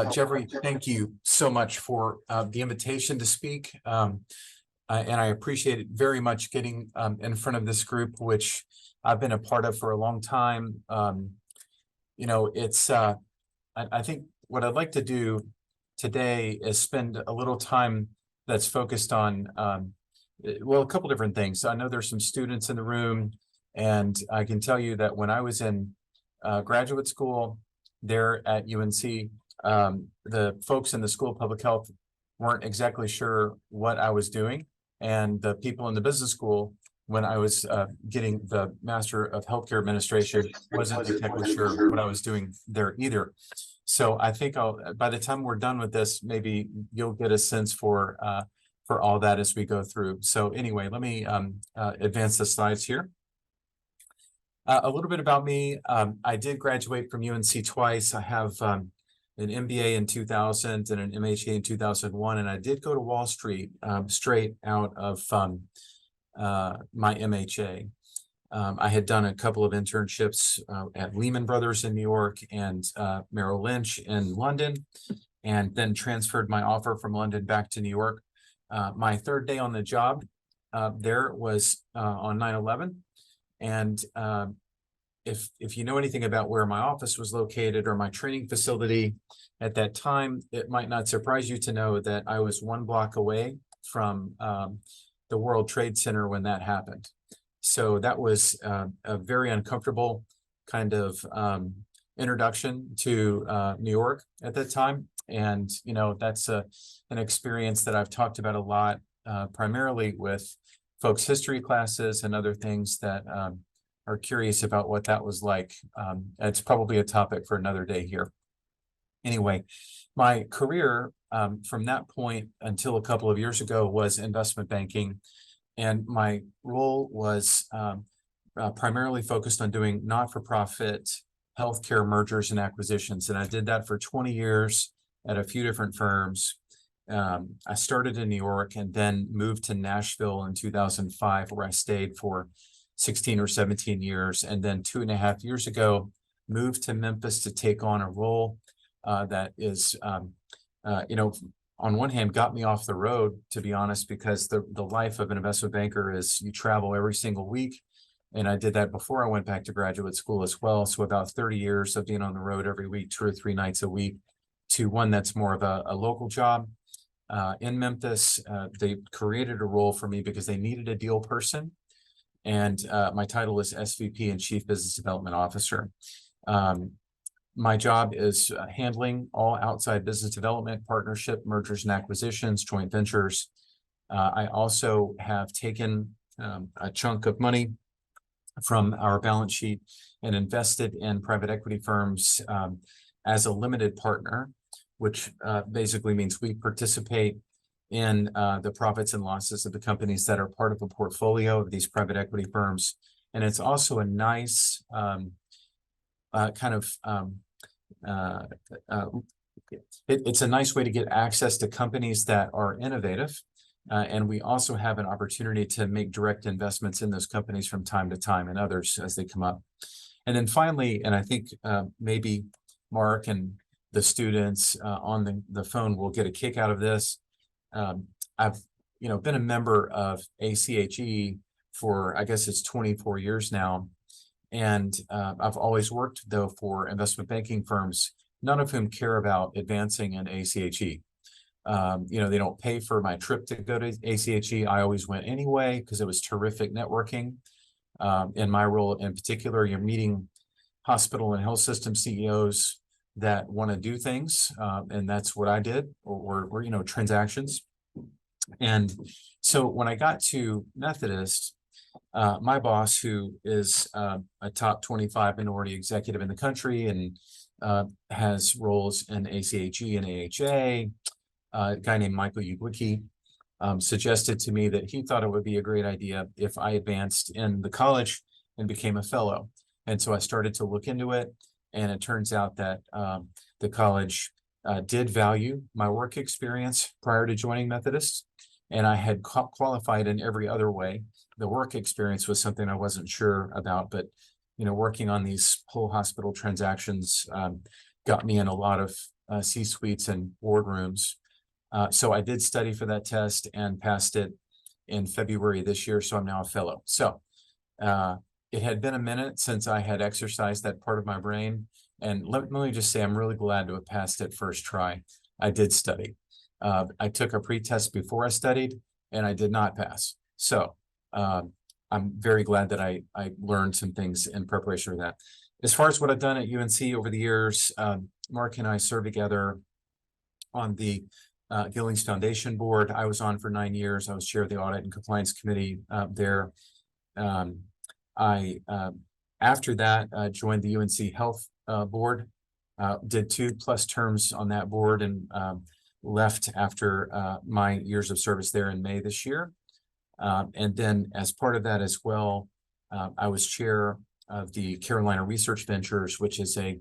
Jeffrey, thank you so much for the invitation to speak. And I appreciate it very much getting in front of this group, which I've been a part of for a long time. It's I think what I'd like to do today is spend a little time that's focused on, well, a couple different things. So I know there's some students in the room, and I can tell you that when I was in graduate school there at UNC, the folks in the School of Public Health weren't exactly sure what I was doing. And the people in the business school, when I was getting the Master of Healthcare Administration, wasn't exactly sure what I was doing there either. So I think by the time we're done with this, maybe you'll get a sense for all that as we go through. So anyway, let me advance the slides here. A little bit about me. I did graduate from UNC twice. I have an MBA in 2000 and an MHA in 2001, and I did go to Wall Street straight out of my MHA. I had done a couple of internships at Lehman Brothers in New York and Merrill Lynch in London, and then transferred my offer from London back to New York. My third day on the job there was on 9/11. And if you know anything about where my office was located or my training facility at that time, it might not surprise you to know that I was 1 block away from the World Trade Center when that happened. So that was a very uncomfortable kind of introduction to New York at that time. And, that's an experience that I've talked about a lot, primarily with folks' history classes and other things that are curious about what that was like. It's probably a topic for another day here. Anyway, my career from that point until a couple of years ago was investment banking. And my role was primarily focused on doing not-for-profit healthcare mergers and acquisitions. And I did that for 20 years at a few different firms. I started in New York and then moved to Nashville in 2005, where I stayed for 16 or 17 years. And then 2.5 years ago, moved to Memphis to take on a role that is, on one hand, got me off the road, to be honest, because the life of an investment banker is you travel every single week. And I did that before I went back to graduate school as well. So about 30 years of being on the road every week, 2 or 3 nights a week, to one that's more of a local job. In Memphis, they created a role for me because they needed a deal person. And my title is SVP and Chief Business Development Officer. My job is handling all outside business development, partnership, mergers and acquisitions, joint ventures. I also have taken a chunk of money from our balance sheet and invested in private equity firms as a limited partner, which basically means we participate in the profits and losses of the companies that are part of a portfolio of these private equity firms. And it's also a nice it's a nice way to get access to companies that are innovative. And we also have an opportunity to make direct investments in those companies from time to time and others as they come up. And then finally, and I think maybe Mark and the students on the phone will get a kick out of this. I've been a member of ACHE for, I guess it's 24 years now. And I've always worked, though, for investment banking firms, none of whom care about advancing in ACHE. They don't pay for my trip to go to ACHE. I always went anyway because it was terrific networking. In my role in particular, you're meeting hospital and health system CEOs that want to do things, and that's what I did, or transactions. And so when I got to Methodist, my boss, who is a top 25 minority executive in the country and has roles in ACHE and AHA, a guy named Michael Uglicki, suggested to me that he thought it would be a great idea if I advanced in the college and became a fellow. And so I started to look into it. And it turns out that the college did value my work experience prior to joining Methodist. And I had qualified in every other way. The work experience was something I wasn't sure about, but working on these whole hospital transactions got me in a lot of C-suites and boardrooms. So I did study for that test and passed it in February this year. So I'm now a fellow. So it had been a minute since I had exercised that part of my brain. And let me just say, I'm really glad to have passed it first try. I did study. I took a pre-test before I studied, and I did not pass. So I'm very glad that I learned some things in preparation for that. As far as what I've done at UNC over the years, Mark and I served together on the Gillings Foundation Board. I was on for 9 years. I was chair of the Audit and Compliance Committee there. After that, joined the UNC Health Board, did 2+ terms on that board, and left after my years of service there in May this year. And then as part of that as well, I was chair of the Carolina Research Ventures, which is a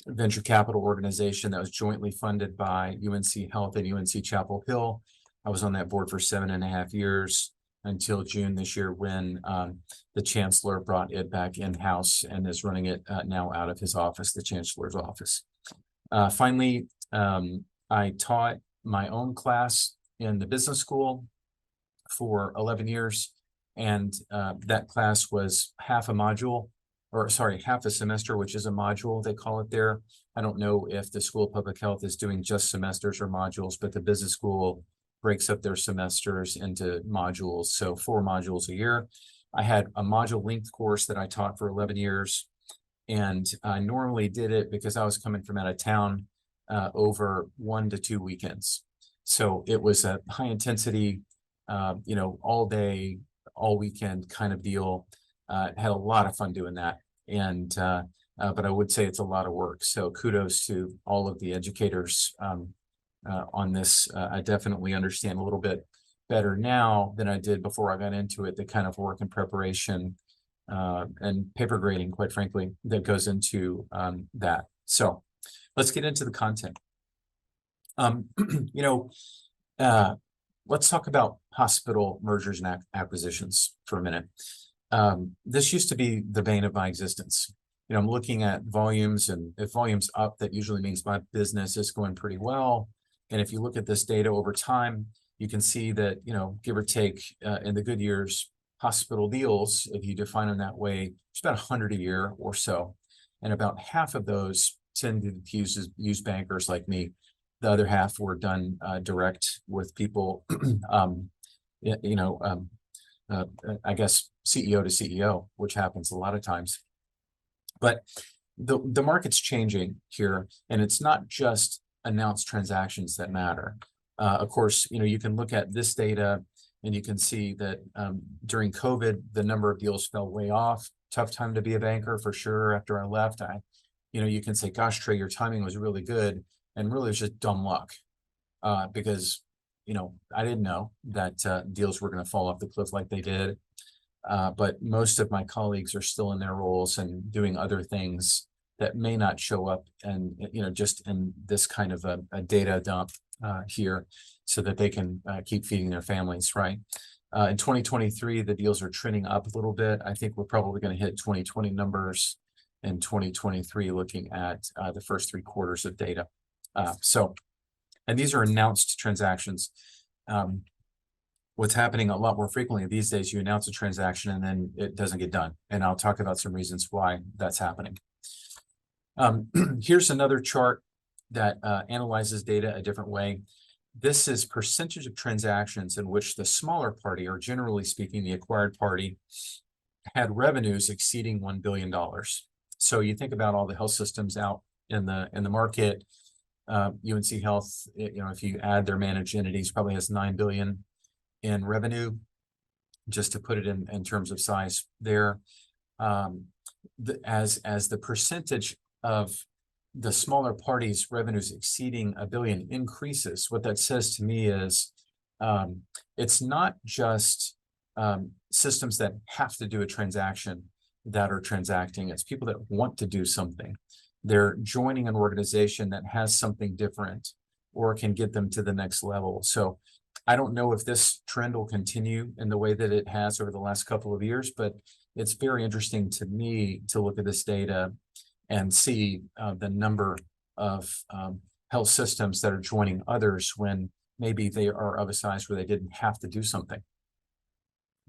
venture capital organization that was jointly funded by UNC Health and UNC Chapel Hill. I was on that board for 7.5 years until June this year, when the chancellor brought it back in-house and is running it now out of his office, the chancellor's office. Finally, I taught my own class in the business school for 11 years. And that class was half a semester, which is a module, they call it there. I don't know if the School of Public Health is doing just semesters or modules, but the business school breaks up their semesters into modules. So 4 modules a year. I had a module length course that I taught for 11 years. And I normally did it because I was coming from out of town over 1 to 2 weekends. So it was a high intensity, all day, all weekend kind of deal. Had a lot of fun doing that. And but I would say it's a lot of work. So kudos to all of the educators on this. I definitely understand a little bit better now than I did before I got into it, the kind of work and preparation and paper grading, quite frankly, that goes into that. So let's get into the content. Let's talk about hospital mergers and acquisitions for a minute. This used to be the bane of my existence. I'm looking at volumes, and if volume's up, that usually means my business is going pretty well. And if you look at this data over time, you can see that, give or take, in the good years, hospital deals, if you define them that way, it's about 100 a year or so. And about half of those tend to use bankers like me. The other half were done direct with people, I guess CEO to CEO, which happens a lot of times. But the market's changing here, and it's not just announced transactions that matter. Of course, you can look at this data and you can see that during COVID, the number of deals fell way off. Tough time to be a banker for sure. After I left, you can say, gosh, Trey, your timing was really good. And really it's just dumb luck because, I didn't know that deals were going to fall off the cliff like they did. But most of my colleagues are still in their roles and doing other things that may not show up and, just in this kind of a data dump here so that they can keep feeding their families, right? In 2023, the deals are trending up a little bit. I think we're probably going to hit 2020 numbers in 2023, looking at the first 3 quarters of data. And these are announced transactions. What's happening a lot more frequently these days, you announce a transaction and then it doesn't get done. And I'll talk about some reasons why that's happening. Here's another chart that analyzes data a different way. This is percentage of transactions in which the smaller party, or generally speaking, the acquired party, had revenues exceeding $1 billion. So you think about all the health systems out in the market. UNC Health, if you add their managed entities, probably has $9 billion in revenue, just to put it in terms of size there. As the percentage of the smaller parties' revenues exceeding $1 billion increases, what that says to me is it's not just systems that have to do a transaction that are transacting. It's people that want to do something. They're joining an organization that has something different or can get them to the next level. So I don't know if this trend will continue in the way that it has over the last couple of years, but it's very interesting to me to look at this data and see the number of health systems that are joining others when maybe they are of a size where they didn't have to do something.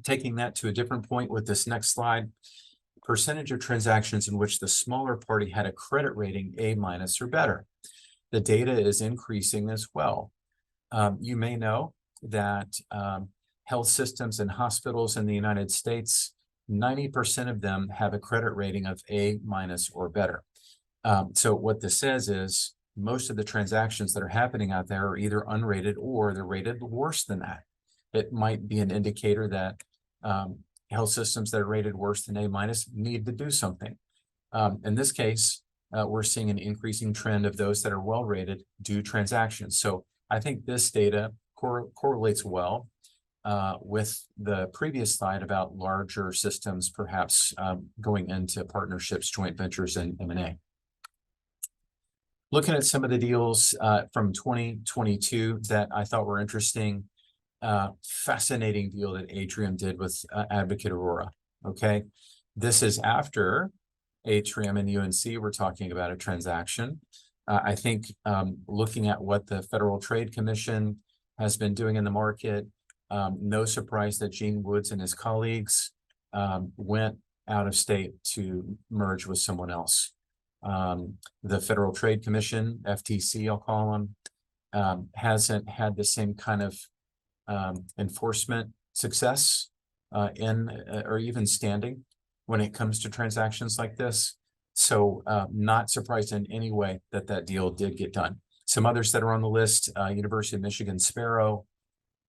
Taking that to a different point with this next slide, percentage of transactions in which the smaller party had a credit rating A- or better. The data is increasing as well. You may know that health systems and hospitals in the United States, 90% of them have a credit rating of A- or better. So what this says is most of the transactions that are happening out there are either unrated or they're rated worse than that. It might be an indicator that health systems that are rated worse than A- need to do something. In this case, we're seeing an increasing trend of those that are well rated do transactions. So I think this data correlates well with the previous slide about larger systems perhaps going into partnerships, joint ventures, and M&A. Looking at some of the deals from 2022 that I thought were interesting, fascinating deal that Atrium did with Advocate Aurora. Okay, this is after Atrium and UNC were talking about a transaction. I think looking at what the Federal Trade Commission has been doing in the market, no surprise that Gene Woods and his colleagues went out of state to merge with someone else. The Federal Trade Commission, FTC, I'll call them, hasn't had the same kind of enforcement success or even standing when it comes to transactions like this. So not surprised in any way that that deal did get done. Some others that are on the list, University of Michigan Sparrow.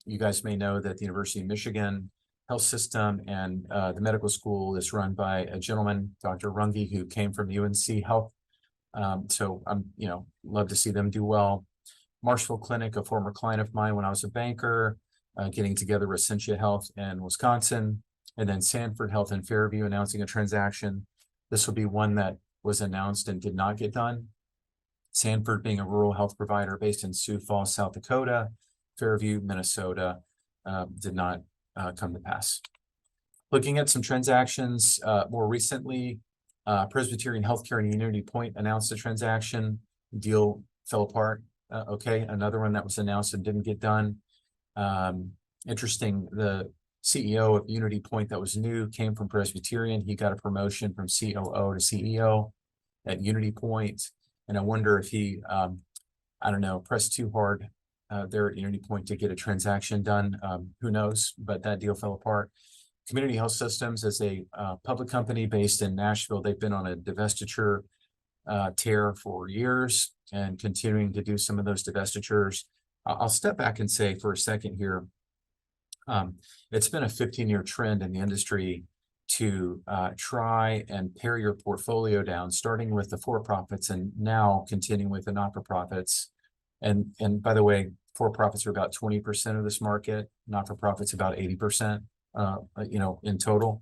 You guys may know that the University of Michigan health system and the medical school is run by a gentleman, Dr. Runge, who came from UNC Health. So I'm, love to see them do well. Marshall Clinic, a former client of mine when I was a banker, getting together with Essentia Health in Wisconsin, and then Sanford Health in Fairview announcing a transaction. This will be one that was announced and did not get done. Sanford being a rural health provider based in Sioux Falls, South Dakota. Fairview, Minnesota, did not come to pass. Looking at some transactions more recently, Presbyterian Healthcare and Unity Point announced a transaction. Deal fell apart. Okay, another one that was announced and didn't get done. Interesting, the CEO of Unity Point that was new came from Presbyterian. He got a promotion from COO to CEO at Unity Point. And I wonder if he, I don't know, pressed too hard there at Unity Point to get a transaction done. Who knows, but that deal fell apart. Community Health Systems is a public company based in Nashville. They've been on a divestiture tear for years and continuing to do some of those divestitures. I'll step back and say for a second here, it's been a 15-year trend in the industry to try and pare your portfolio down, starting with the for-profits and now continuing with the not-for-profits. And by the way, for-profits are about 20% of this market, not-for-profits about 80%, in total.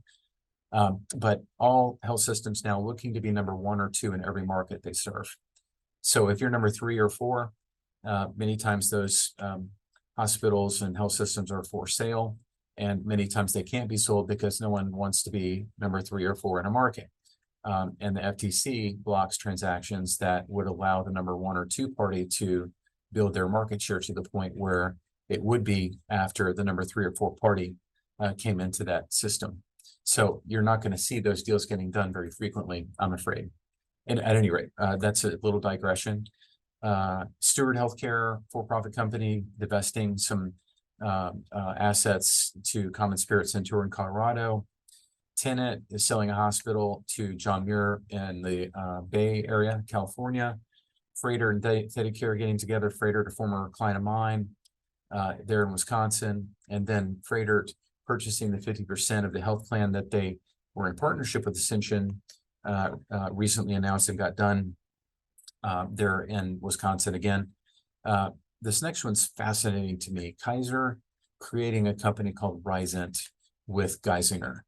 But all health systems now looking to be number 1 or 2 in every market they serve. So if you're number 3 or 4, many times those hospitals and health systems are for sale, and many times they can't be sold because no one wants to be number 3 or 4 in a market. And the FTC blocks transactions that would allow the number 1 or 2 party to build their market share to the point where it would be after the number 3 or 4 party came into that system. So you're not going to see those deals getting done very frequently, I'm afraid. And at any rate, that's a little digression. Steward Healthcare, for-profit company, divesting some assets to Common Spirit Centaur in Colorado. Tenet is selling a hospital to John Muir in the Bay Area, California. Freighter and ThedaCare getting together. Freighter, a former client of mine there in Wisconsin, and then Freighter purchasing the 50% of the health plan that they were in partnership with Ascension, recently announced and got done there in Wisconsin again. This next one's fascinating to me. Kaiser creating a company called Risent with Geisinger.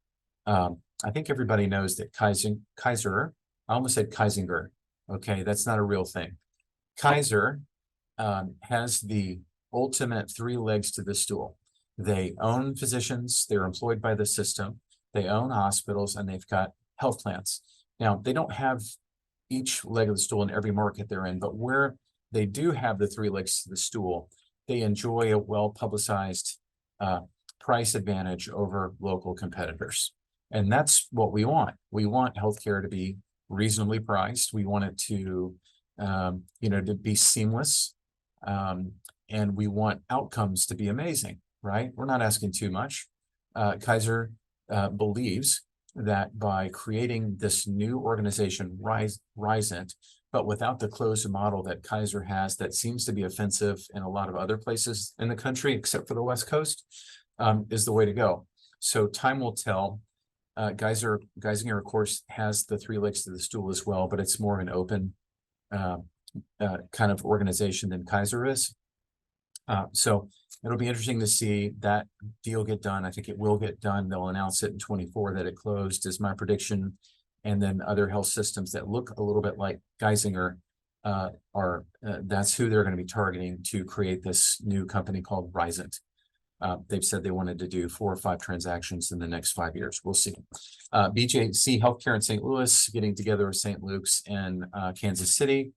I think everybody knows that Kaiser, I almost said Kaisinger. Okay, that's not a real thing. Kaiser has the ultimate 3 legs to the stool. They own physicians, they're employed by the system, they own hospitals, and they've got health plans. Now, they don't have each leg of the stool in every market they're in, but where they do have the three legs to the stool, they enjoy a well-publicized price advantage over local competitors. And that's what we want. We want healthcare to be reasonably priced. We want it to, to be seamless. And we want outcomes to be amazing, right? We're not asking too much. Kaiser believes that by creating this new organization, Risent, but without the closed model that Kaiser has that seems to be offensive in a lot of other places in the country, except for the West Coast, is the way to go. So time will tell. Geisinger, of course, has the three legs to the stool as well, but it's more an open kind of organization than Kaiser is. So it'll be interesting to see that deal get done. I think it will get done. They'll announce it in 24 that it closed, is my prediction. And then other health systems that look a little bit like Geisinger that's who they're going to be targeting to create this new company called Risent. They've said they wanted to do 4 or 5 transactions in the next 5 years. We'll see. BJC Healthcare in St. Louis getting together with St. Luke's in Kansas City.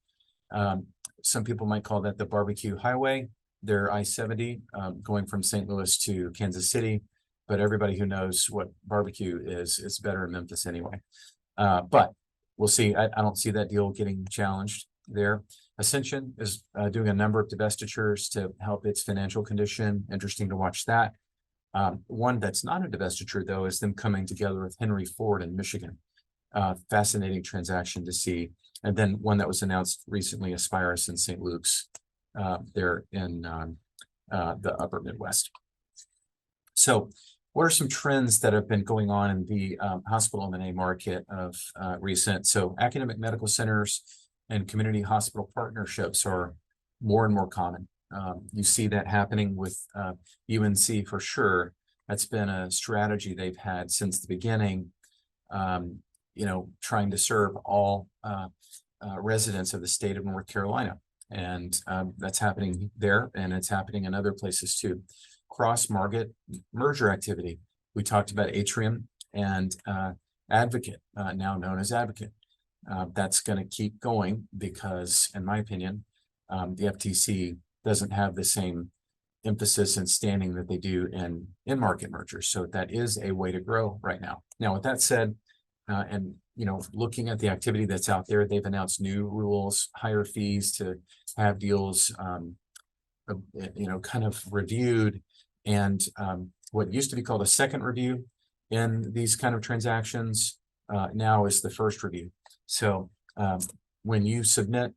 Some people might call that the barbecue highway. They're I-70 going from St. Louis to Kansas City, but everybody who knows what barbecue is, it's better in Memphis anyway. But we'll see. I don't see that deal getting challenged there. Ascension is doing a number of divestitures to help its financial condition. Interesting to watch that. One that's not a divestiture, though, is them coming together with Henry Ford in Michigan. Fascinating transaction to see. And then one that was announced recently, Aspirus in St. Luke's. There in the upper Midwest. So what are some trends that have been going on in the hospital M&A market of recent? So academic medical centers and community hospital partnerships are more and more common. You see that happening with UNC for sure. That's been a strategy they've had since the beginning, trying to serve all residents of the state of North Carolina. And that's happening there, and it's happening in other places too. Cross-market merger activity. We talked about Atrium and Advocate, now known as Advocate. That's going to keep going because, in my opinion, the FTC doesn't have the same emphasis and standing that they do in in-market mergers. So that is a way to grow right now. Now, with that said, and looking at the activity that's out there, they've announced new rules, higher fees to have deals, kind of reviewed, and what used to be called a second review in these kind of transactions now is the first review. So when you submit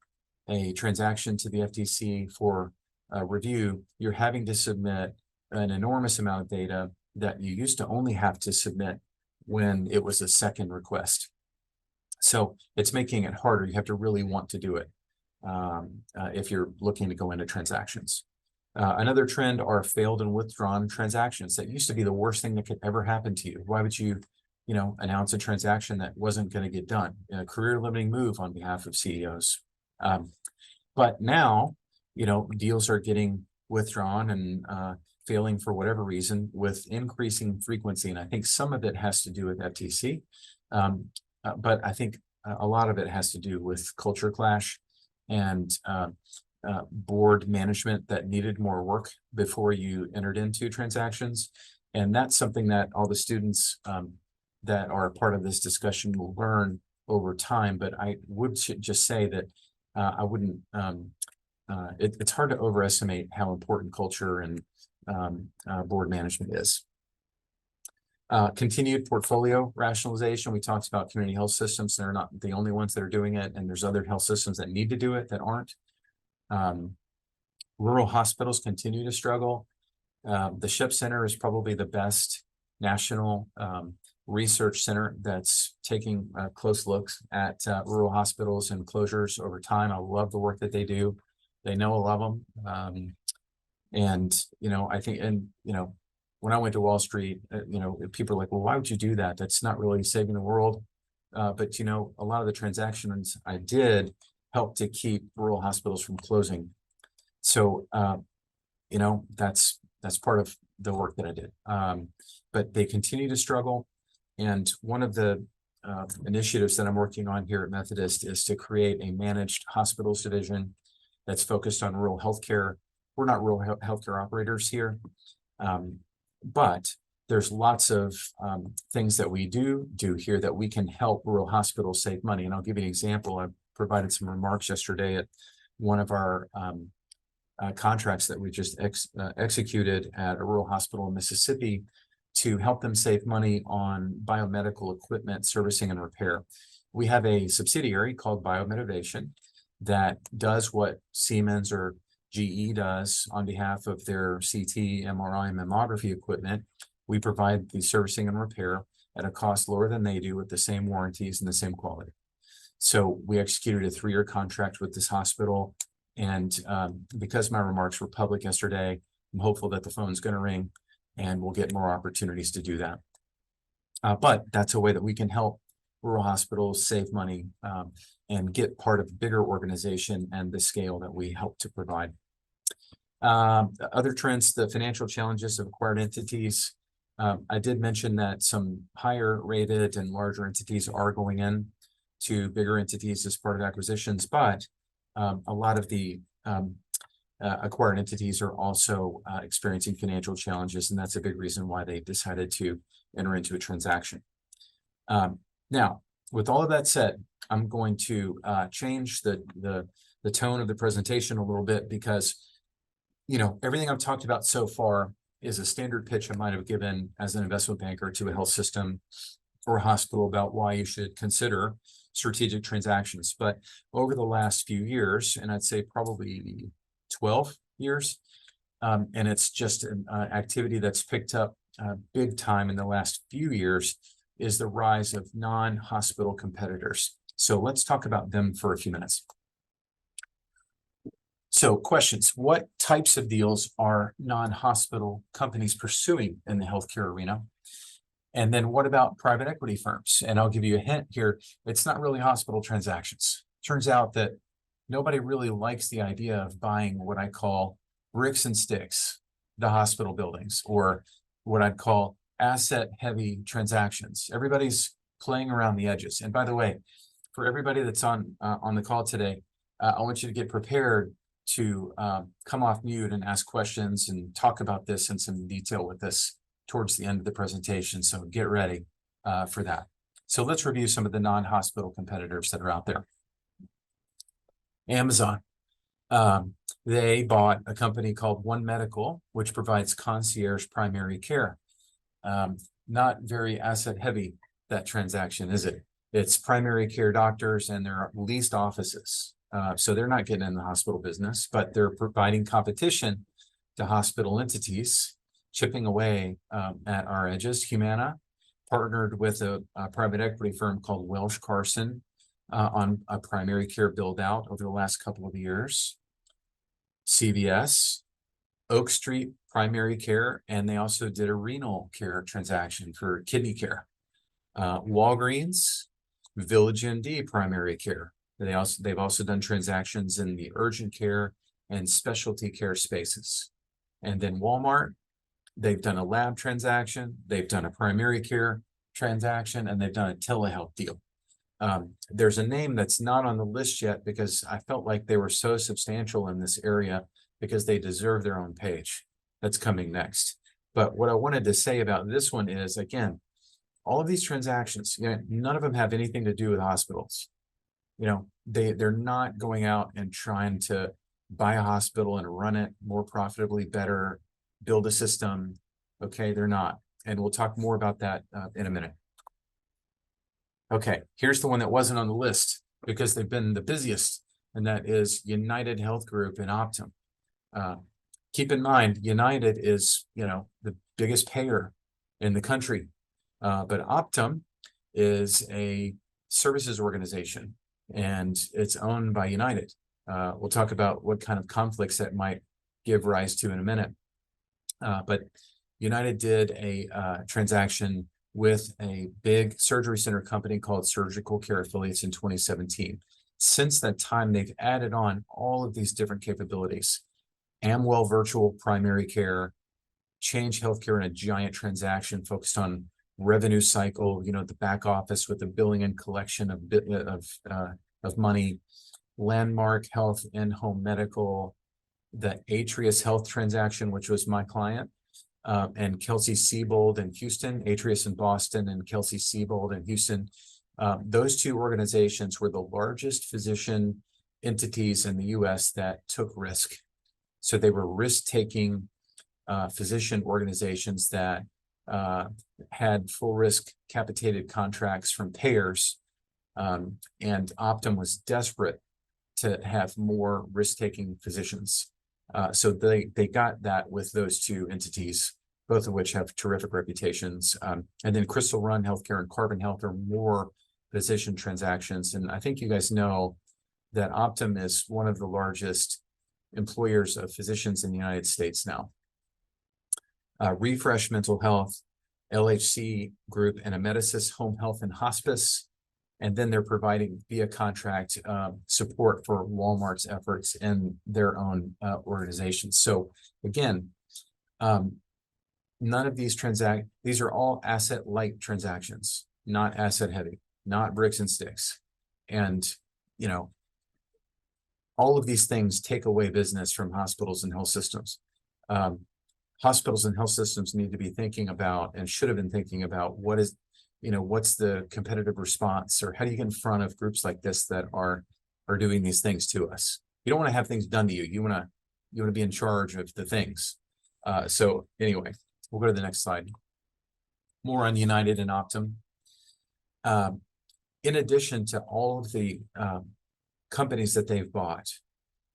a transaction to the FTC for review, you're having to submit an enormous amount of data that you used to only have to submit when it was a second request. So it's making it harder. You have to really want to do it if you're looking to go into transactions. Another trend are failed and withdrawn transactions. That used to be the worst thing that could ever happen to you. Why would you, announce a transaction that wasn't going to get done? A career-limiting move on behalf of CEOs. But now, deals are getting withdrawn and failing for whatever reason with increasing frequency. And I think some of it has to do with FTC. But I think a lot of it has to do with culture clash and board management that needed more work before you entered into transactions. And that's something that all the students that are a part of this discussion will learn over time. But I would just say that I wouldn't, it's hard to overestimate how important culture and board management is. Continued portfolio rationalization. We talked about community health systems. They're not the only ones that are doing it, and there's other health systems that need to do it that aren't. Rural hospitals continue to struggle. The SHIP Center is probably the best national research center that's taking close looks at rural hospitals and closures over time. I love the work that they do. They know a lot of them. I think, when I went to Wall Street, people are like, well, why would you do that? That's not really saving the world. But, a lot of the transactions I did help to keep rural hospitals from closing. So, that's part of the work that I did. But they continue to struggle. And one of the initiatives that I'm working on here at Methodist is to create a managed hospitals division that's focused on rural healthcare. We're not rural healthcare operators here, but there's lots of things that we do here that we can help rural hospitals save money. And I'll give you an example. I provided some remarks yesterday at one of our contracts that we just executed at a rural hospital in Mississippi to help them save money on biomedical equipment servicing and repair. We have a subsidiary called Biomotivation that does what Siemens or GE does on behalf of their CT, MRI, and mammography equipment. We provide the servicing and repair at a cost lower than they do with the same warranties and the same quality. So we executed a 3-year contract with this hospital. And because my remarks were public yesterday, I'm hopeful that the phone's going to ring and we'll get more opportunities to do that. But that's a way that we can help rural hospitals save money and get part of a bigger organization and the scale that we help to provide. Other trends, the financial challenges of acquired entities. I did mention that some higher rated and larger entities are going in to bigger entities as part of acquisitions, but a lot of the acquired entities are also experiencing financial challenges, and that's a big reason why they decided to enter into a transaction. Now, with all of that said, I'm going to change the tone of the presentation a little bit because, you know, everything I've talked about so far is a standard pitch I might have given as an investment banker to a health system or a hospital about why you should consider strategic transactions. But over the last few years, and I'd say probably 12 years, and it's just an activity that's picked up big time in the last few years, is the rise of non-hospital competitors. So let's talk about them for a few minutes. So questions: what types of deals are non-hospital companies pursuing in the healthcare arena? And then what about private equity firms? And I'll give you a hint here. It's not really hospital transactions. Turns out that nobody really likes the idea of buying what I call bricks and sticks, the hospital buildings, or what I'd call asset-heavy transactions. Everybody's playing around the edges. And by the way, for everybody that's on the call today, I want you to get prepared to come off mute and ask questions and talk about this in some detail with us towards the end of the presentation. So get ready for that. So let's review some of the non-hospital competitors that are out there. Amazon. They bought a company called One Medical, which provides concierge primary care. Not very asset heavy, that transaction, is it? It's primary care doctors and their leased offices. So they're not getting in the hospital business, but they're providing competition to hospital entities, chipping away at our edges. Humana partnered with a private equity firm called Welsh Carson on a primary care build out over the last couple of years. CVS, Oak Street Primary Care, and they also did a renal care transaction for kidney care. Walgreens, Village MD Primary Care. They've also done transactions in the urgent care and specialty care spaces. And then Walmart, they've done a lab transaction, they've done a primary care transaction, and they've done a telehealth deal. There's a name that's not on the list yet because I felt like they were so substantial in this area because they deserve their own page. That's coming next. But what I wanted to say about this one is, again, all of these transactions, you know, none of them have anything to do with hospitals. You know, they're not going out and trying to buy a hospital and run it more profitably, better, build a system. Okay, they're not. And we'll talk more about that in a minute. Okay, here's the one that wasn't on the list because they've been the busiest, and that is United Health Group and Optum. Keep in mind, United is, you know, the biggest payer in the country, but Optum is a services organization and it's owned by United. We'll talk about what kind of conflicts that might give rise to in a minute. But United did a transaction with a big surgery center company called Surgical Care Affiliates in 2017. Since that time, they've added on all of these different capabilities. Amwell Virtual Primary Care, Change Healthcare in a giant transaction focused on revenue cycle, the back office with the billing and collection of money, Landmark Health in-home medical, the Atrius Health transaction, which was my client, and Kelsey-Seybold in Houston, Atrius in Boston and Kelsey-Seybold in Houston. Those two organizations were the largest physician entities in the US that took risk. So they were risk-taking physician organizations that had full risk capitated contracts from payers. And Optum was desperate to have more risk-taking physicians. So they got that with those two entities, both of which have terrific reputations. And then Crystal Run Healthcare and Carbon Health are more physician transactions. And I think you guys know that Optum is one of the largest employers of physicians in the United States now. Refresh Mental Health, LHC Group, and Amedisys Home Health and Hospice. And then they're providing via contract support for Walmart's efforts in their own organizations. So again, none of these these are all asset light transactions, not asset heavy, not bricks and sticks. And, all of these things take away business from hospitals and health systems. Hospitals and health systems need to be thinking about, and should have been thinking about, what's the competitive response, or how do you get in front of groups like this that are doing these things to us? You don't want to have things done to you. You want to be in charge of the things. So anyway, we'll go to the next slide. More on United and Optum. In addition to all of the companies that they've bought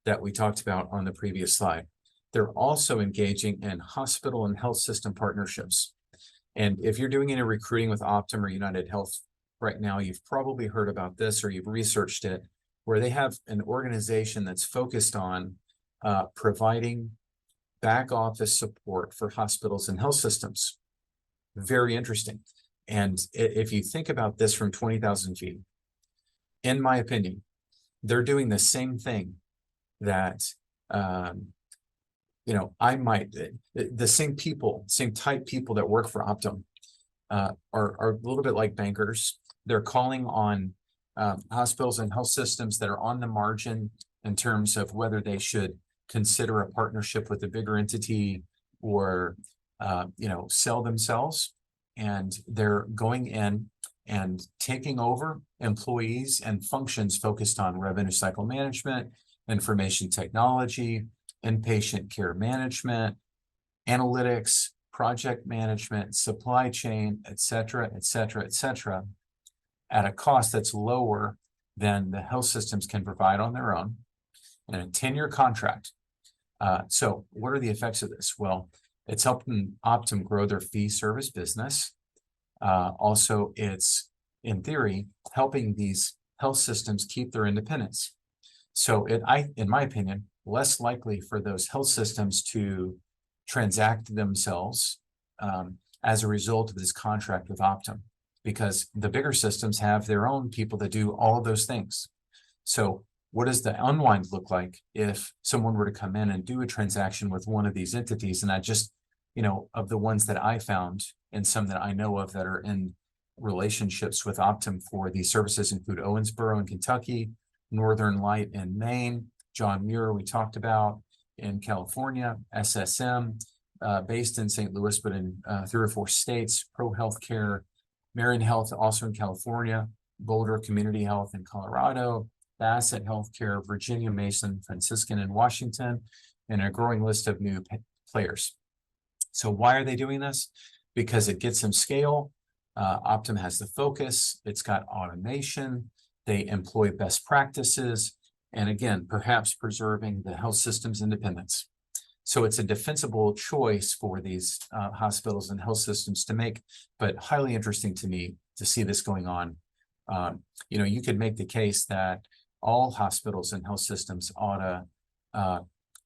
that we talked about on the previous slide, they're also engaging in hospital and health system partnerships. And if you're doing any recruiting with Optum or United Health right now, you've probably heard about this or you've researched it, where they have an organization that's focused on providing back office support for hospitals and health systems. Very interesting. And if you think about this from 20,000 feet, in my opinion, they're doing the same thing that, the same type people that work for Optum are a little bit like bankers. They're calling on hospitals and health systems that are on the margin in terms of whether they should consider a partnership with a bigger entity or, sell themselves. And they're going in and taking over employees and functions focused on revenue cycle management, information technology, inpatient care management, analytics, project management, supply chain, et cetera, at a cost that's lower than the health systems can provide on their own, and a 10-year contract. So what are the effects of this? Well, it's helping Optum grow their fee service business. Also, it's, in theory, helping these health systems keep their independence. So in my opinion, less likely for those health systems to transact themselves as a result of this contract with Optum, because the bigger systems have their own people that do all of those things. So what does the unwind look like if someone were to come in and do a transaction with one of these entities? And I just, of the ones that I found and some that I know of that are in relationships with Optum for these services include Owensboro in Kentucky, Northern Light in Maine, John Muir we talked about in California, SSM based in St. Louis, but in 3 or 4 states, Pro Healthcare, Marion Health also in California, Boulder Community Health in Colorado, Bassett Healthcare, Virginia Mason, Franciscan in Washington, and a growing list of new players. So why are they doing this? Because it gets them scale. Optum has the focus. It's got automation. They employ best practices. And again, perhaps preserving the health system's independence. So it's a defensible choice for these hospitals and health systems to make, but highly interesting to me to see this going on. You could make the case that all hospitals and health systems ought to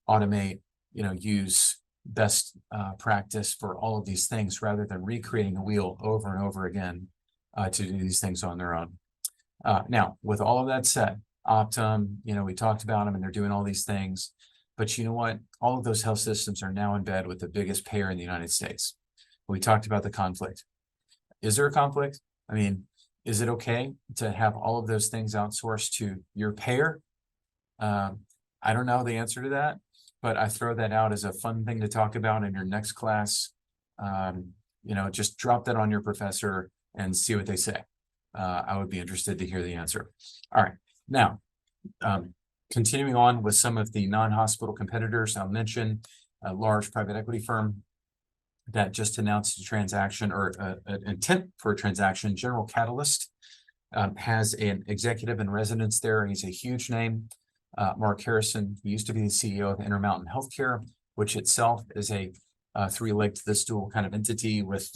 automate, use best practice for all of these things rather than recreating the wheel over and over again to do these things on their own. Now, with all of that said, Optum, we talked about them and they're doing all these things, but you know what? All of those health systems are now in bed with the biggest payer in the United States. We talked about the conflict. Is there a conflict? I mean, is it okay to have all of those things outsourced to your payer? I don't know the answer to that, but I throw that out as a fun thing to talk about in your next class. Just drop that on your professor and see what they say. I would be interested to hear the answer. All right, now, continuing on with some of the non-hospital competitors, I'll mention a large private equity firm that just announced a transaction or an intent for a transaction. General Catalyst has an executive in residence there. He's a huge name. Mark Harrison, he used to be the CEO of Intermountain Healthcare, which itself is a three-legged to the stool kind of entity with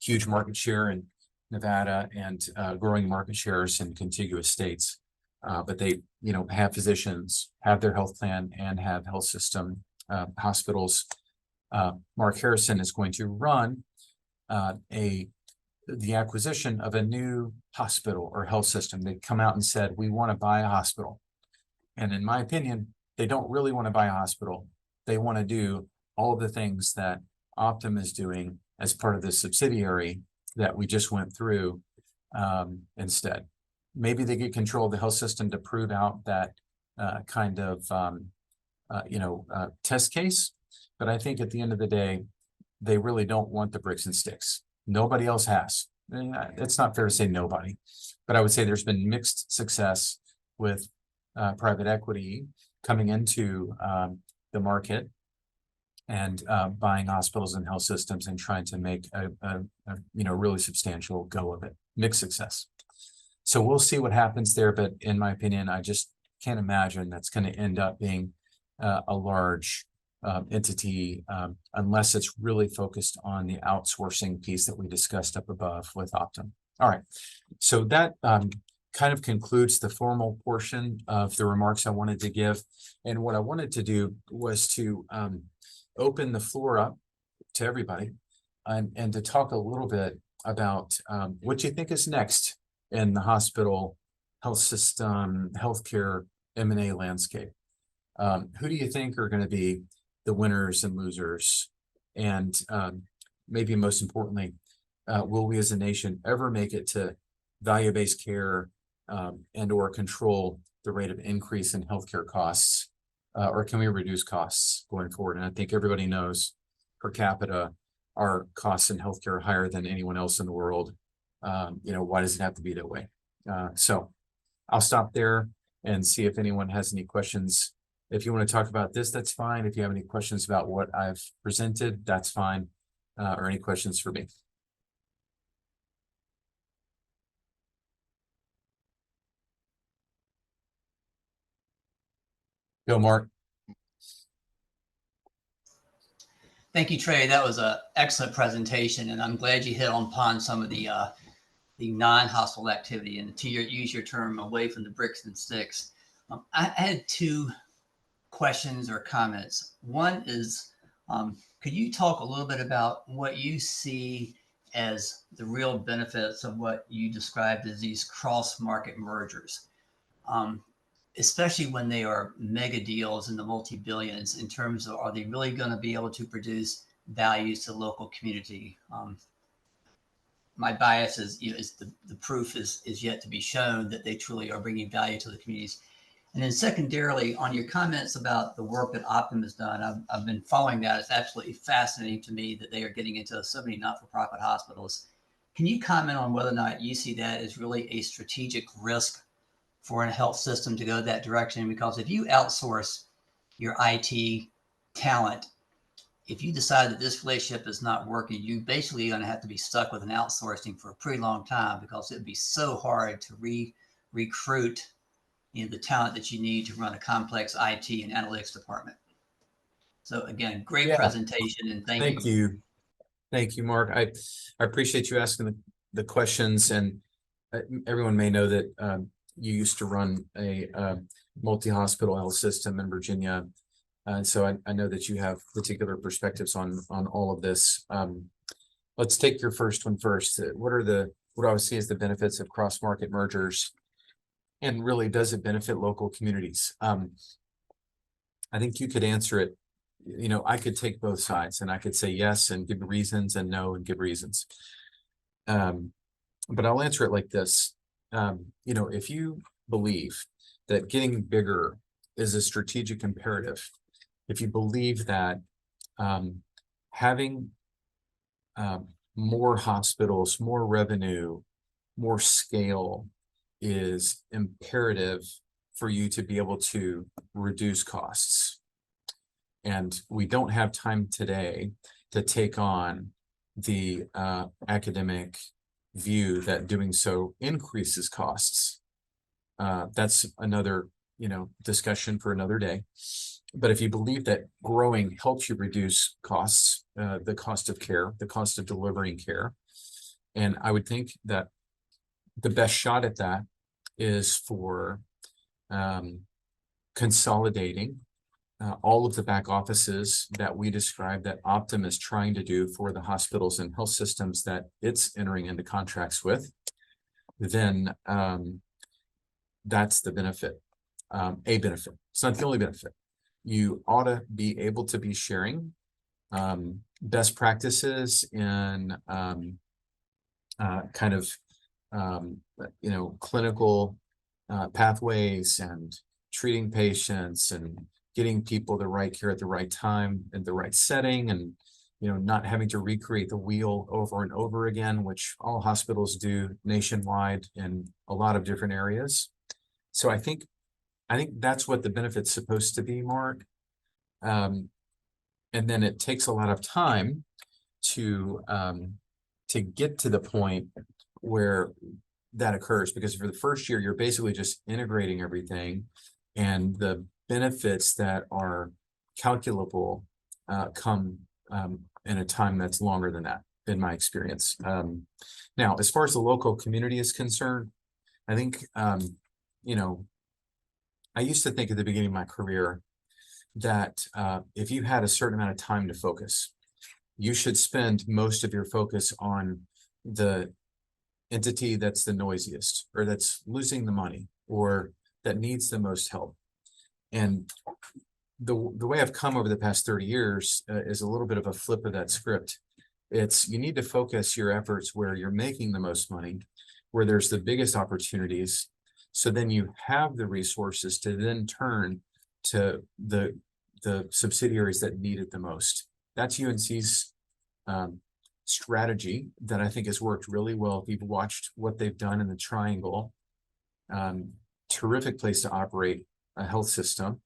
huge market share in Nevada and growing market shares in contiguous states. But they, have physicians, have their health plan, and have health system hospitals. Mark Harrison is going to run the acquisition of a new hospital or health system. They come out and said, we want to buy a hospital. And in my opinion, they don't really want to buy a hospital. They want to do all of the things that Optum is doing as part of the subsidiary that we just went through instead. Maybe they get control of the health system to prove out that kind of test case. But I think at the end of the day, they really don't want the bricks and sticks. Nobody else has. It's not fair to say nobody, but I would say there's been mixed success with private equity coming into the market and buying hospitals and health systems and trying to make a really substantial go of it. Mixed success. So we'll see what happens there. But in my opinion, I just can't imagine that's going to end up being a large entity unless it's really focused on the outsourcing piece that we discussed up above with Optum. All right, so that kind of concludes the formal portion of the remarks I wanted to give. And what I wanted to do was to open the floor up to everybody and to talk a little bit about what you think is next in the hospital, health system, healthcare M&A landscape. Who do you think are going to be the winners and losers? And maybe most importantly, will we as a nation ever make it to value-based care and or control the rate of increase in healthcare costs? Or can we reduce costs going forward? And I think everybody knows per capita, our costs in healthcare are higher than anyone else in the world. Why does it have to be that way? So I'll stop there and see if anyone has any questions. If you want to talk about this, that's fine. If you have any questions about what I've presented, that's fine. Or any questions for me? Go, Mark. Thank you, Trey. That was an excellent presentation, and I'm glad you hit upon some of the non-hospital activity and to use your term, away from the bricks and sticks. I had two questions or comments. One is, could you talk a little bit about what you see as the real benefits of what you described as these cross-market mergers, especially when they are mega deals in the multi-billions, in terms of, are they really going to be able to produce values to the local community? My bias is, the proof is yet to be shown that they truly are bringing value to the communities. And then secondarily, on your comments about the work that Optum has done, I've been following that. It's absolutely fascinating to me that they are getting into so many not-for-profit hospitals. Can you comment on whether or not you see that as really a strategic risk for a health system to go that direction? Because if you outsource your IT talent, if you decide that this relationship is not working, you basically going to have to be stuck with an outsourcing for a pretty long time, because it'd be so hard to recruit the talent that you need to run a complex IT and analytics department. So again, great presentation, and thank you. Thank you, Mark. I appreciate you asking the questions, and everyone may know that you used to run a multi-hospital health system in Virginia. And so I know that you have particular perspectives on all of this. Let's take your first one first. What do I see as the benefits of cross-market mergers? And really, does it benefit local communities? I think you could answer it. I could take both sides, and I could say yes and give reasons, and no and give reasons. But I'll answer it like this. You know, if you believe that getting bigger is a strategic imperative, if you believe that having more hospitals, more revenue, more scale is imperative for you to be able to reduce costs. And we don't have time today to take on the academic view that doing so increases costs. That's another, you know, discussion for another day. But if you believe that growing helps you reduce costs, the cost of care, the cost of delivering care, and I would think that the best shot at that is for consolidating all of the back offices that we described that Optum is trying to do for the hospitals and health systems that it's entering into contracts with, then that's the benefit, a benefit. It's not the only benefit. You ought to be able to be sharing best practices in kind of, you know, clinical pathways and treating patients and getting people the right care at the right time and the right setting, and, you know, not having to recreate the wheel over and over again, which all hospitals do nationwide in a lot of different areas. So I think that's what the benefit's supposed to be, Mark. And then it takes a lot of time to get to the point where that occurs, because for the first year, you're basically just integrating everything, and the benefits that are calculable come in a time that's longer than that, in my experience. Now, as far as the local community is concerned, I think, you know, I used to think at the beginning of my career that if you had a certain amount of time to focus, you should spend most of your focus on the entity that's the noisiest, or that's losing the money, or that needs the most help. And the way I've come over the past 30 years is a little bit of a flip of that script. It's, you need to focus your efforts where you're making the most money, where there's the biggest opportunities. So then you have the resources to then turn to the subsidiaries that need it the most. That's UNC's strategy that I think has worked really well. If you've watched what they've done in the Triangle, terrific place to operate a health system.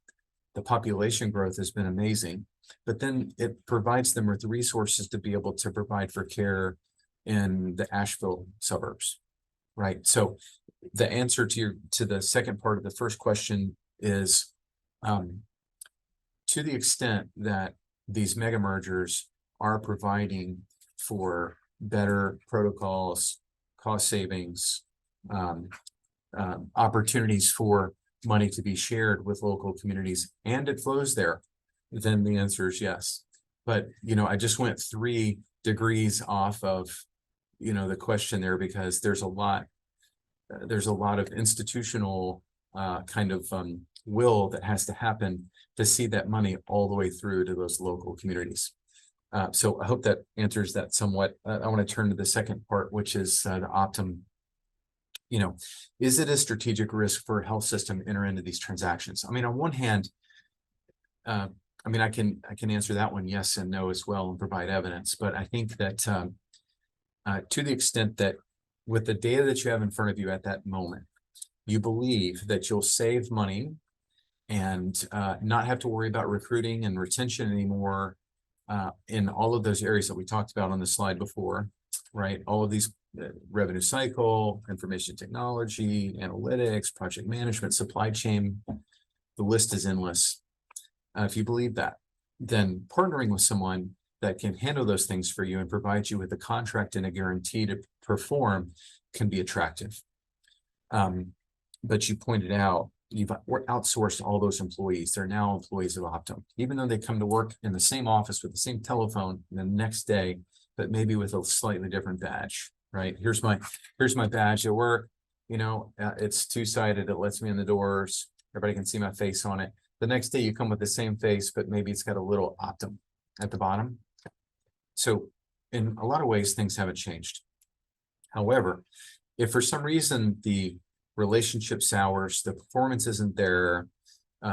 The population growth has been amazing, but then it provides them with resources to be able to provide for care in the Asheville suburbs, right? So the answer to the second part of the first question is, to the extent that these mega mergers are providing for better protocols, cost savings, opportunities for money to be shared with local communities, and it flows there, then the answer is yes. But, you know, I just went 3 degrees off of, you know, the question there, because there's a lot of institutional kind of will that has to happen to see that money all the way through to those local communities. So I hope that answers that somewhat. I want to turn to the second part, which is the Optum. You know, is it a strategic risk for a health system to enter into these transactions? I mean, on one hand, I mean, I can answer that one yes and no as well and provide evidence. But I think that to the extent that with the data that you have in front of you at that moment, you believe that you'll save money and not have to worry about recruiting and retention anymore in all of those areas that we talked about on the slide before, right? All of these revenue cycle, information technology, analytics, project management, supply chain, the list is endless. If you believe that, then partnering with someone that can handle those things for you and provide you with a contract and a guarantee to perform can be attractive. But you pointed out, you've outsourced all those employees. They're now employees of Optum, even though they come to work in the same office with the same telephone the next day, but maybe with a slightly different badge, right? Here's my badge at work. You know, it's 2-sided. It lets me in the doors. Everybody can see my face on it. The next day you come with the same face, but maybe it's got a little Optum at the bottom. So in a lot of ways, things haven't changed. However, if for some reason the relationship sours, the performance isn't there,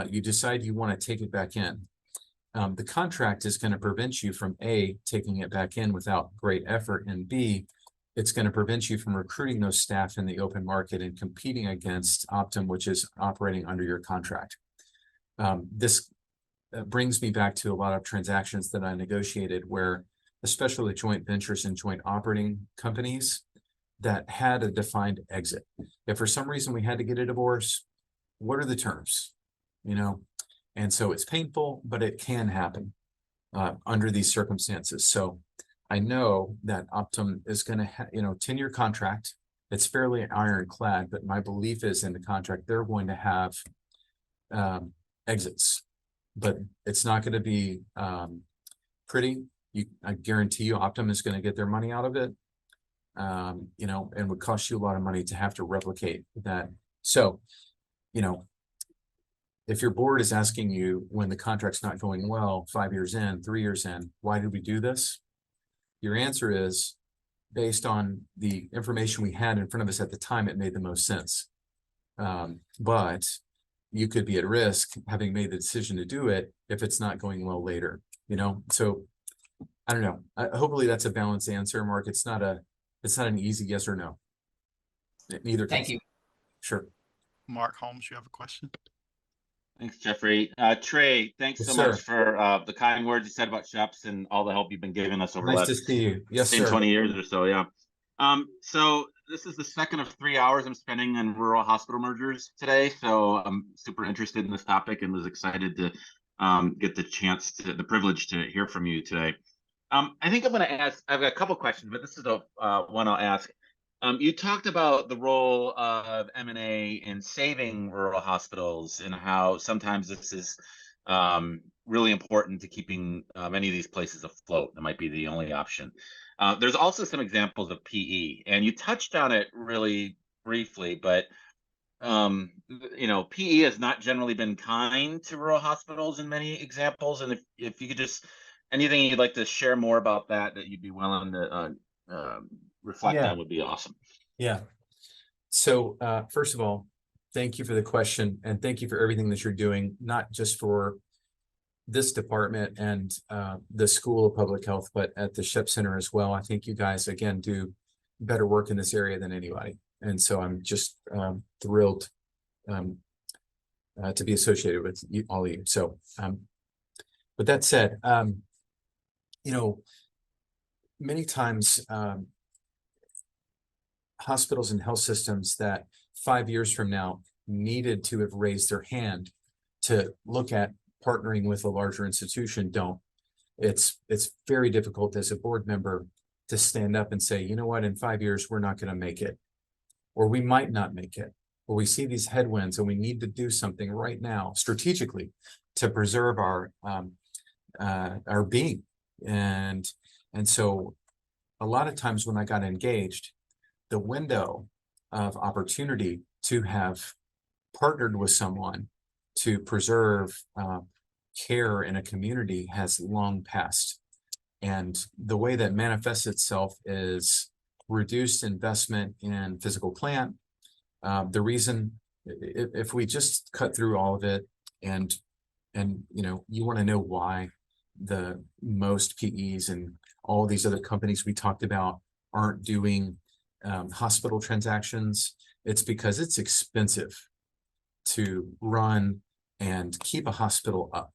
you decide you want to take it back in, the contract is going to prevent you from A, taking it back in without great effort, and B, it's going to prevent you from recruiting those staff in the open market and competing against Optum, which is operating under your contract. This brings me back to a lot of transactions that I negotiated where, especially joint ventures and joint operating companies that had a defined exit. If for some reason we had to get a divorce, what are the terms? You know, and so it's painful, but it can happen under these circumstances. So I know that Optum is going to have, 10-year contract. It's fairly ironclad, but my belief is in the contract, they're going to have exits, but it's not going to be pretty. I guarantee you Optum is going to get their money out of it, and would cost you a lot of money to have to replicate that. So, if your board is asking you when the contract's not going well, 5 years in, 3 years in, why did we do this? Your answer is, based on the information we had in front of us at the time, it made the most sense. But you could be at risk having made the decision to do it if it's not going well later, So I don't know. Hopefully that's a balanced answer, Mark. It's not an easy yes or no. Neither. Thank you. Sure. Mark Holmes, you have a question? Thanks, Jeffrey. Trey, thanks so much for the kind words you said about SHEPS and all the help you've been giving us over the last 20 years or so. Yeah. So this is the second of 3 hours I'm spending on rural hospital mergers today. So I'm super interested in this topic and was excited to get the privilege to hear from you today. I think I'm going to ask, I've got a couple questions, but this is the one I'll ask. You talked about the role of M&A in saving rural hospitals and how sometimes this is really important to keeping many of these places afloat. That might be the only option. There's also some examples of PE, and you touched on it really briefly, but PE has not generally been kind to rural hospitals in many examples. And if you could just, anything you'd like to share more about that you'd be willing to reflect on would be awesome. Yeah. So first of all, thank you for the question, and thank you for everything that you're doing, not just for this department and the School of Public Health, but at the SHEP Center as well. I think you guys, again, do better work in this area than anybody. And so I'm just thrilled to be associated with all of you. So with that said, many times hospitals and health systems that 5 years from now needed to have raised their hand to look at partnering with a larger institution don't. It's very difficult as a board member to stand up and say, you know what, in 5 years, we're not going to make it, or we might not make it, or we see these headwinds and we need to do something right now strategically to preserve our being. And so a lot of times when I got engaged, the window of opportunity to have partnered with someone to preserve care in a community has long passed. And the way that manifests itself is reduced investment in physical plant. The reason, if we just cut through all of it, and you want to know why the most PEs and all these other companies we talked about aren't doing hospital transactions, it's because it's expensive to run and keep a hospital up.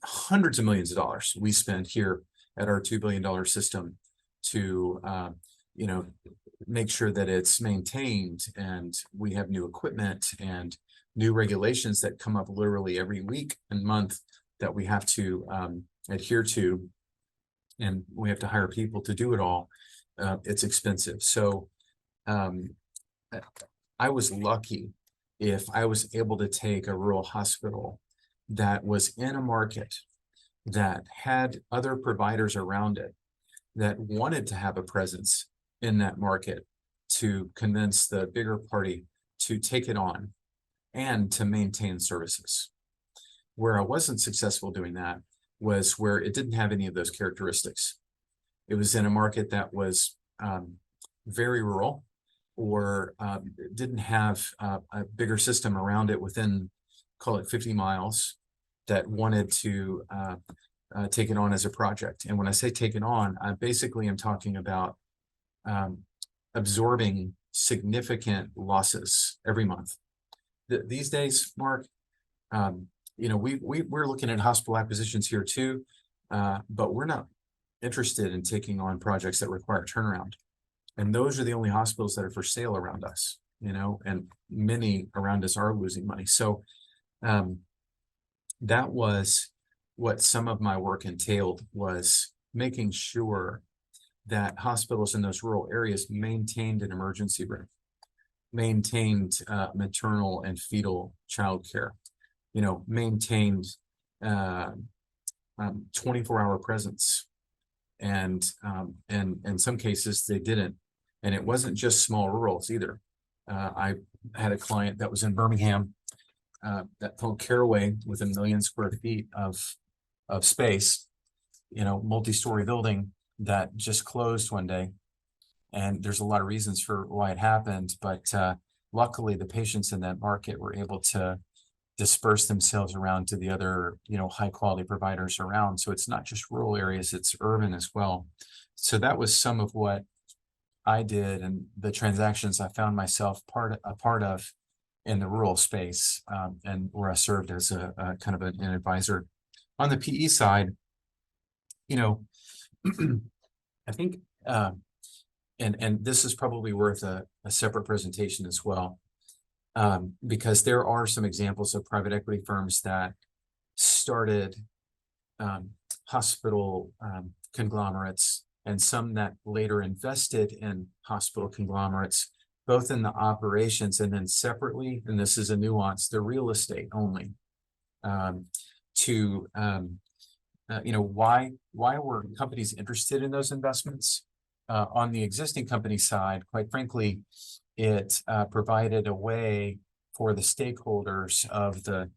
Hundreds of millions of dollars we spend here at our $2 billion system to make sure that it's maintained, and we have new equipment and new regulations that come up literally every week and month that we have to adhere to, and we have to hire people to do it all. It's expensive. So I was lucky if I was able to take a rural hospital that was in a market that had other providers around it that wanted to have a presence in that market to convince the bigger party to take it on and to maintain services. Where I wasn't successful doing that was where it didn't have any of those characteristics. It was in a market that was very rural or didn't have a bigger system around it within, call it 50 miles, that wanted to take it on as a project. And when I say take it on, I basically am talking about absorbing significant losses every month. These days, Mark, you know, we're looking at hospital acquisitions here too, but we're not interested in taking on projects that require turnaround. And those are the only hospitals that are for sale around us, you know, and many around us are losing money. So that was what some of my work entailed, was making sure that hospitals in those rural areas maintained an emergency room, maintained maternal and fetal childcare, you know, maintained 24-hour presence. And in some cases they didn't. And it wasn't just small rurals either. I had a client that was in Birmingham, that called Caraway, with 1 million square feet of space, you know, multi-story building that just closed one day. And there's a lot of reasons for why it happened, but luckily the patients in that market were able to disperse themselves around to the other, you know, high quality providers around. So it's not just rural areas, it's urban as well. So that was some of what I did, and the transactions I found myself a part of in the rural space, and where I served as a kind of an advisor. On the PE side, you know, I think, and this is probably worth a separate presentation as well, because there are some examples of private equity firms that started hospital conglomerates, and some that later invested in hospital conglomerates, both in the operations and then separately, and this is a nuance, the real estate only, you know, why were companies interested in those investments? On the existing company side, quite frankly, it provided a way for the stakeholders of the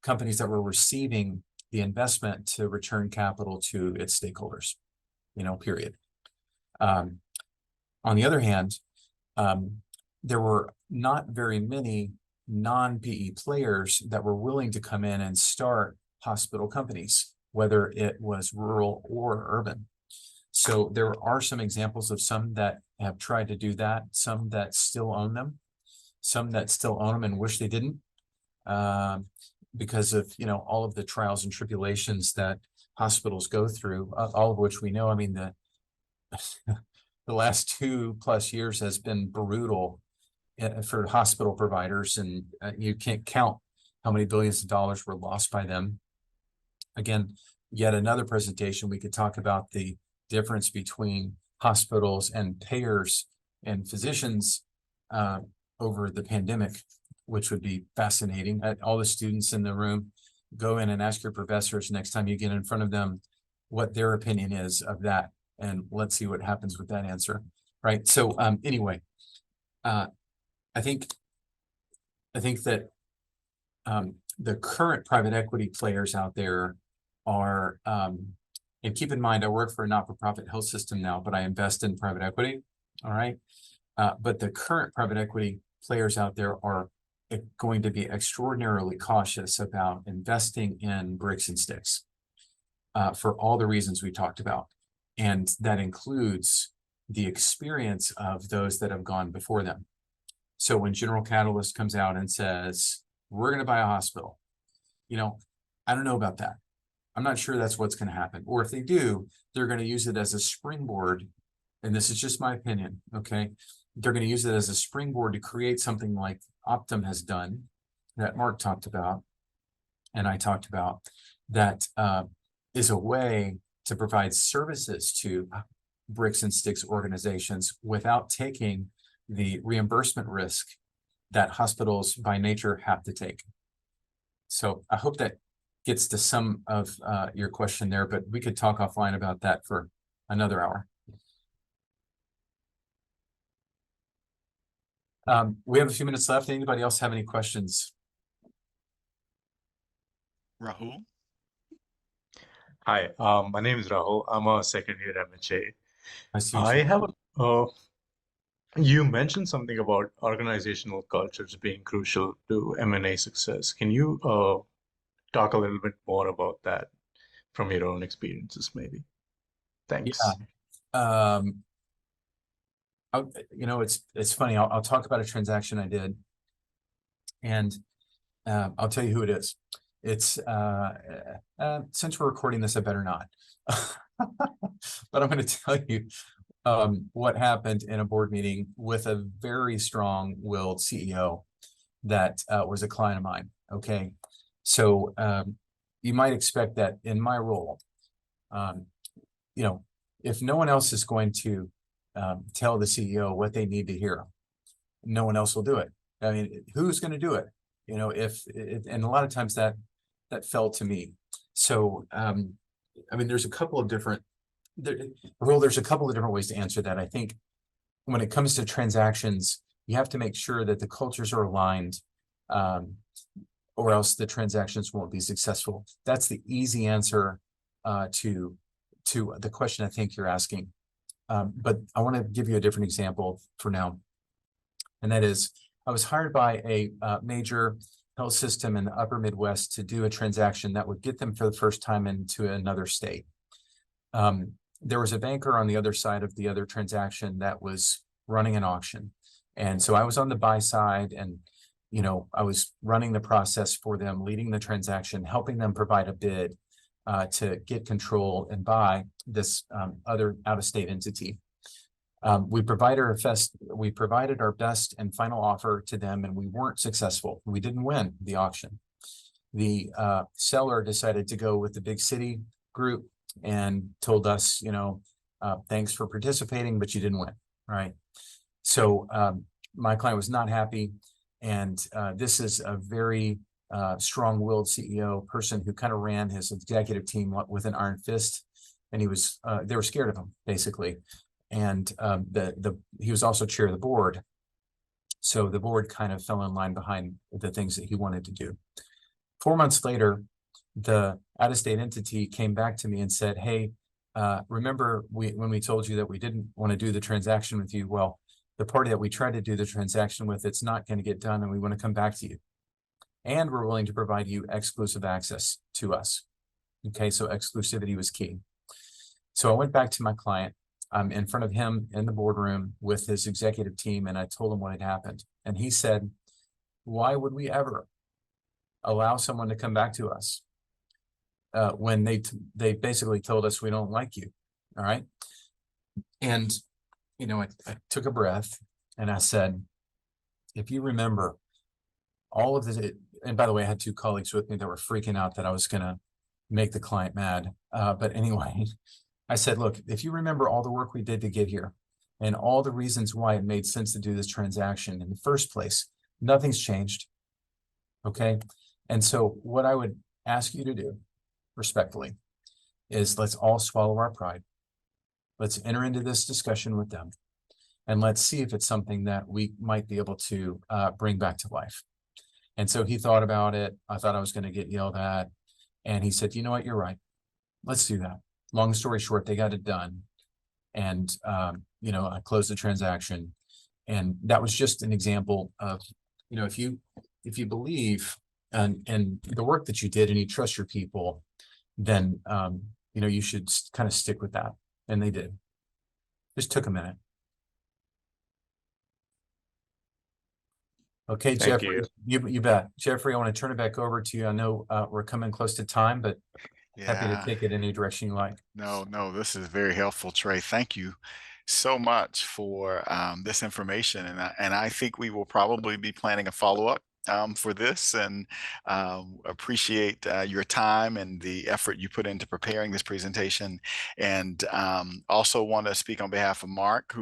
companies that were receiving the investment to return capital to its stakeholders, you know, period. On the other hand, there were not very many non-PE players that were willing to come in and start hospital companies, whether it was rural or urban. So there are some examples of some that have tried to do that, some that still own them, some that still own them and wish they didn't, because of, you know, all of the trials and tribulations that hospitals go through, all of which we know. I mean, the last 2+ years has been brutal for hospital providers, and you can't count how many billions of dollars were lost by them. Again, yet another presentation, we could talk about the difference between hospitals and payers and physicians over the pandemic, which would be fascinating. All the students in the room, go in and ask your professors next time you get in front of them what their opinion is of that, and let's see what happens with that answer, right? So anyway, I think that the current private equity players out there are, and keep in mind, I work for a not-for-profit health system now, but I invest in private equity, all right? But the current private equity players out there are going to be extraordinarily cautious about investing in bricks and sticks for all the reasons we talked about. And that includes the experience of those that have gone before them. So when General Catalyst comes out and says, we're going to buy a hospital, you know, I don't know about that. I'm not sure that's what's going to happen. Or if they do, they're going to use it as a springboard. And this is just my opinion, okay? They're going to use it as a springboard to create something like Optum has done, that Mark talked about, and I talked about, that is a way to provide services to bricks and sticks organizations without taking the reimbursement risk that hospitals by nature have to take. So I hope that gets to some of your question there, but we could talk offline about that for another hour. We have a few minutes left. Anybody else have any questions? Rahul? Hi, my name is Rahul. I'm a second year MHA. I see. I have a You mentioned something about organizational cultures being crucial to M&A success. Can you talk a little bit more about that from your own experiences, maybe? Thanks. Yeah. It's funny. I'll talk about a transaction I did, and I'll tell you who it is. It's since we're recording this, I better not. But I'm going to tell you what happened in a board meeting with a very strong-willed CEO that was a client of mine. Okay, so you might expect that in my role, if no one else is going to tell the CEO what they need to hear, no one else will do it. I mean, who's going to do it? And a lot of times that fell to me. So, I mean, there's a couple of different ways to answer that. I think when it comes to transactions, you have to make sure that the cultures are aligned, or else the transactions won't be successful. That's the easy answer to the question I think you're asking. But I want to give you a different example for now. And that is, I was hired by a major health system in the upper Midwest to do a transaction that would get them for the first time into another state. There was a banker on the other side of the other transaction that was running an auction. And so I was on the buy side, and I was running the process for them, leading the transaction, helping them provide a bid to get control and buy this other out-of-state entity. We provided our best and final offer to them, and we weren't successful. We didn't win the auction. The seller decided to go with the big city group and told us, thanks for participating, but you didn't win, right? So my client was not happy, and this is a very strong-willed CEO person who kind of ran his executive team with an iron fist, and they were scared of him, basically. And he was also chair of the board. So the board kind of fell in line behind the things that he wanted to do. 4 months later, the out-of-state entity came back to me and said, hey, remember when we told you that we didn't want to do the transaction with you? Well, the party that we tried to do the transaction with, it's not going to get done, and we want to come back to you. And we're willing to provide you exclusive access to us. Okay, so exclusivity was key. So I went back to my client. I'm in front of him in the boardroom with his executive team, and I told him what had happened. And he said, why would we ever allow someone to come back to us when they basically told us we don't like you? All right. And, I took a breath and I said, if you remember all of the, and by the way, I had two colleagues with me that were freaking out that I was going to make the client mad. But anyway, I said, look, if you remember all the work we did to get here and all the reasons why it made sense to do this transaction in the first place, nothing's changed. Okay. And so what I would ask you to do respectfully is let's all swallow our pride. Let's enter into this discussion with them, and let's see if it's something that we might be able to bring back to life. And so he thought about it. I thought I was going to get yelled at. And he said, you know what, you're right. Let's do that. Long story short, they got it done. And, I closed the transaction. And that was just an example of, if you believe in the work that you did and you trust your people, then, you should kind of stick with that. And they did. Just took a minute. Okay, Thank Jeffrey, you bet. Jeffrey, I want to turn it back over to you. I know we're coming close to time, but happy to take it any direction you like. No, this is very helpful, Trey. Thank you so much for this information. And I think we will probably be planning a follow-up for this, and appreciate your time and the effort you put into preparing this presentation. And also want to speak on behalf of Mark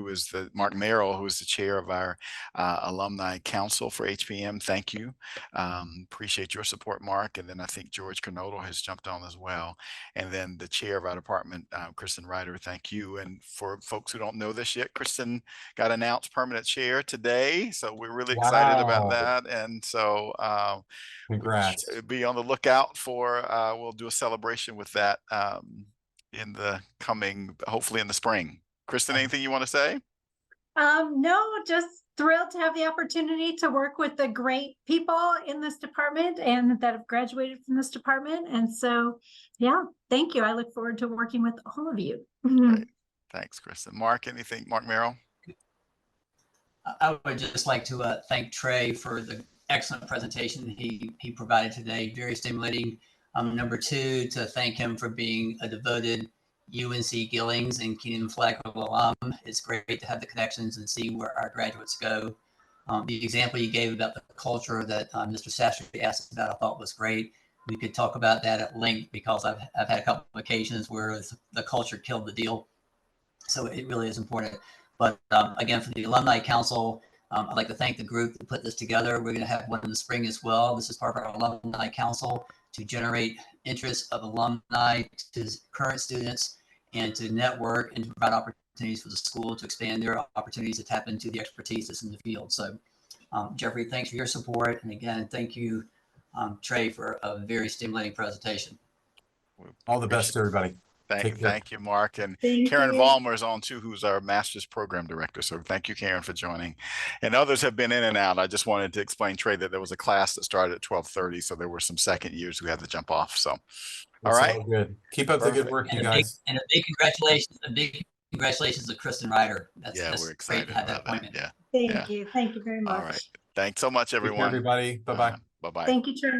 Merrill, who is the chair of our Alumni Council for HPM. Thank you. Appreciate your support, Mark. And then I think George Canodal has jumped on as well. And then the chair of our department, Kristen Ryder, thank you. And for folks who don't know this yet, Kristen got announced permanent chair today. So we're really excited about that. And so Congrats. be on the lookout for, we'll do a celebration with that in the coming, hopefully in the spring. Kristen, anything you want to say? No, just thrilled to have the opportunity to work with the great people in this department and that have graduated from this department. And so, yeah, thank you. I look forward to working with all of you. Great. Thanks, Kristen. Mark, anything? Mark Merrill? I would just like to thank Trey for the excellent presentation he provided today. Very stimulating. Number two, to thank him for being a devoted UNC Gillings and Keenan Flagler alum. It's great to have the connections and see where our graduates go. The example you gave about the culture that Mr. Sastry asked about, I thought was great. We could talk about that at length because I've had a couple of occasions where the culture killed the deal. So it really is important. But again, for the Alumni Council, I'd like to thank the group that put this together. We're going to have one in the spring as well. This is part of our Alumni Council to generate interest of alumni to current students and to network and to provide opportunities for the school to expand their opportunities to tap into the expertise that's in the field. So Jeffrey, thanks for your support. And again, thank you, Trey, for a very stimulating presentation. All the best to everybody. Thank you, Mark. And Thank Karen you. Vollmer is on too, who's our master's program director. So thank you, Karen, for joining. And others have been in and out. I just wanted to explain, Trey, that there was a class that started at 12:30. So there were some second years who had to jump off. So, all right. All good. Keep up the good work, you guys. And a big congratulations to Kristen Ryder. That's we're excited great to have that about appointment. that. Thank you. Thank you very much. All right. Thanks so much, Take care, everyone. everybody. Bye-bye. Bye-bye. Thank you, Trey.